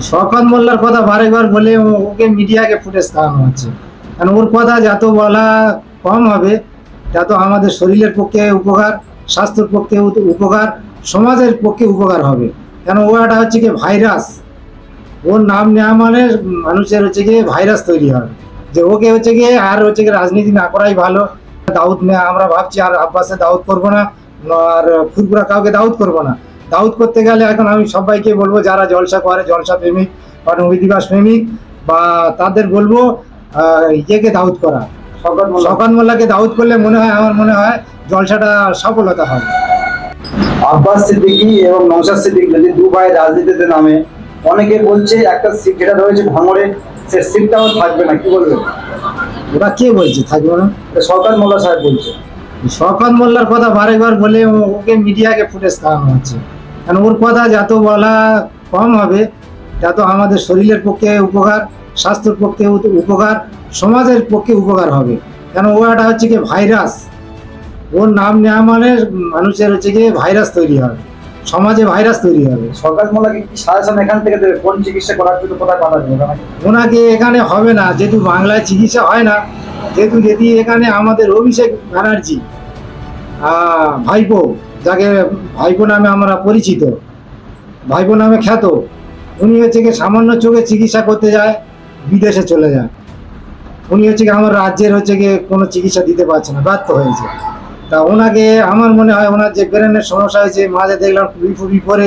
শওকত মোল্লার কথা বারেবার বলে ওকে মিডিয়াকে ফুটেজ খাওয়ানো হচ্ছে, কারণ ওর কথা যত বলা কম হবে তত আমাদের শরীরের পক্ষে উপকার, স্বাস্থ্যের পক্ষে উপকার, সমাজের পক্ষে উপকার হবে। কেন ও একটা হচ্ছে কি ভাইরাস, ওর নাম নেওয়া মানে মানুষের হচ্ছে গিয়ে ভাইরাস তৈরি হবে। যে ওকে হচ্ছে গিয়ে আর হচ্ছে গিয়ে রাজনীতি না করাই ভালো। দাউদ নেওয়া আমরা ভাবছি আর আব্বাসে দাউদ করবো না, আর ফুরফুরা কাউকে দাউদ করবো না। দাউদ করতে গেলে এখন আমি সবাইকে বলবো যারা জলসা করে, জলসা প্রেমিক বা নবী দিবস প্রেমিক, বা তাদের বলবো ইয়েকে দাউদ করা, শওকত মোল্লাকে দাউদ করলে মনে হয়, আমার মনে হয় জলসাটা সফলতা হবে। আব্বাস সিদ্দিকী এবং নওশাদ সিদ্দিকী যদি দু ভাই রাজনীতিতে নামে, অনেকে বলছে একটা সিট যেটা রয়েছে ভাঙড়ে, সে সিটটাও থাকবে না, কি বলবেন? ওরা কে বলছে থাকবে না? শওকত মোল্লা সাহেব বলছে। শওকত মোল্লার কথা বারেবার বলে ওকে মিডিয়াকে ফুটেজ খাওয়ানো হচ্ছে, কারণ ওর কথা যত বলা কম হবে তত আমাদের শরীরের পক্ষে উপকার, স্বাস্থ্যের পক্ষে উপকার, সমাজের পক্ষে উপকার হবে। কেন ও একটা হচ্ছে কি ভাইরাস, ওর নাম নেওয়া মানে মানুষের হচ্ছে গিয়ে ভাইরাস তৈরি হবে, সমাজে ভাইরাস তৈরি হবে। শওকত মোল্লাকে কি সাজেশন এখান থেকে দেবে, কোন চিকিৎসা করার জন্য কোথায় পাঠাবে? ওনাকে এখানে হবে না, যেহেতু বাংলায় চিকিৎসা হয় না, যেহেতু যদি এখানে আমাদের অভিষেক ব্যানার্জি ভাইপো, যাকে ভাইপো নামে আমরা পরিচিত, ভাইপো নামে খ্যাত, উনি হচ্ছে গিয়ে সামান্য চোখে চিকিৎসা করতে যায়, বিদেশে চলে যায়। উনি হচ্ছে গিয়ে আমার রাজ্যের হচ্ছে গিয়ে কোনো চিকিৎসা দিতে পারছে না, ব্যর্থ হয়েছে। তা ওনাকে আমার মনে হয় ওনার যে ব্রেনের সমস্যা হয়েছে, মাঝে দেখলাম টুপি পরে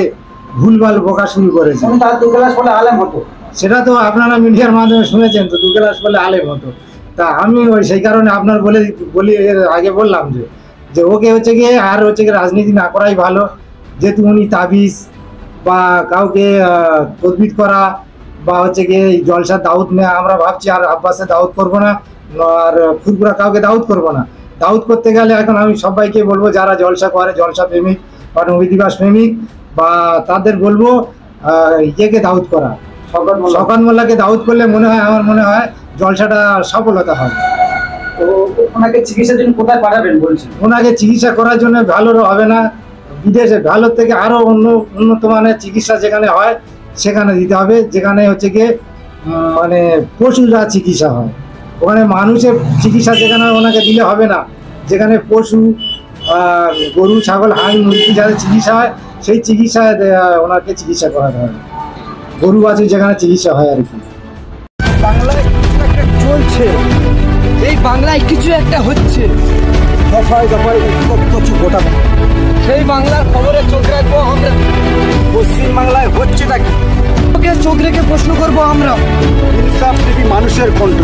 ভুলভাল বকা শুরু করেছে। তার 2 ক্লাস বলে আলেম হতো, সেটা তো আপনারা মিডিয়ার মাধ্যমে শুনেছেন, তো 2 ক্লাস বলে আলেম হতো। তা আমি ওই সেই কারণে আপনার বলি এর আগে বললাম যে ওকে হচ্ছে গিয়ে আর হচ্ছে গিয়ে রাজনীতি না করাই ভালো। যেহেতু উনি তাবিজ বা কাউকে তদবির করা বা হচ্ছে গিয়ে এই জলসার দাউদ নেওয়া, আমরা ভাবছি আর আব্বাসে দাউদ করবো না, আর ফুরফুরা কাউকে দাউদ করবো না। দাউদ করতে গেলে এখন আমি সবাইকে বলবো যারা জলসা করে, জলসা প্রেমিক বা নবী দিবস প্রেমিক, বা তাদের বলবো ইয়েকে দাউদ করা, শওকত মোল্লাকে দাউদ করলে মনে হয়, আমার মনে হয় জলসাটা সফলতা হবে। তো ওনাকে চিকিৎসার জন্য কোথায় পাঠাবেন বলছেন? ওনাকে চিকিৎসা করার জন্য ভালোর হবে না, বিদেশে ভালোর থেকে আরও উন্নত মানের চিকিৎসা যেখানে হয় সেখানে দিতে হবে, যেখানে হচ্ছে গিয়ে মানে পশুরা চিকিৎসা হয়। ওখানে মানুষের চিকিৎসা যেখানে ওনাকে দিলে হবে না, যেখানে পশু, গরু, ছাগল, হাঁস, মুরগি যাদের চিকিৎসা হয় সেই চিকিৎসায় ওনাকে চিকিৎসা করাতে হবে। গরু বাছুর যেখানে চিকিৎসা হয় আর কি। বাংলায় কিছু একটা চলছে, এই বাংলায় কিছু একটা হচ্ছে, দফায় দফায় উৎপত্তি ঘটাবে। সেই বাংলার খবরে চোখ রাখবো আমরা। পশ্চিম বাংলায় হচ্ছেটা কি, চোখ রেখে প্রশ্ন করবো আমরা। ইনসাফ মানুষের কণ্ঠ।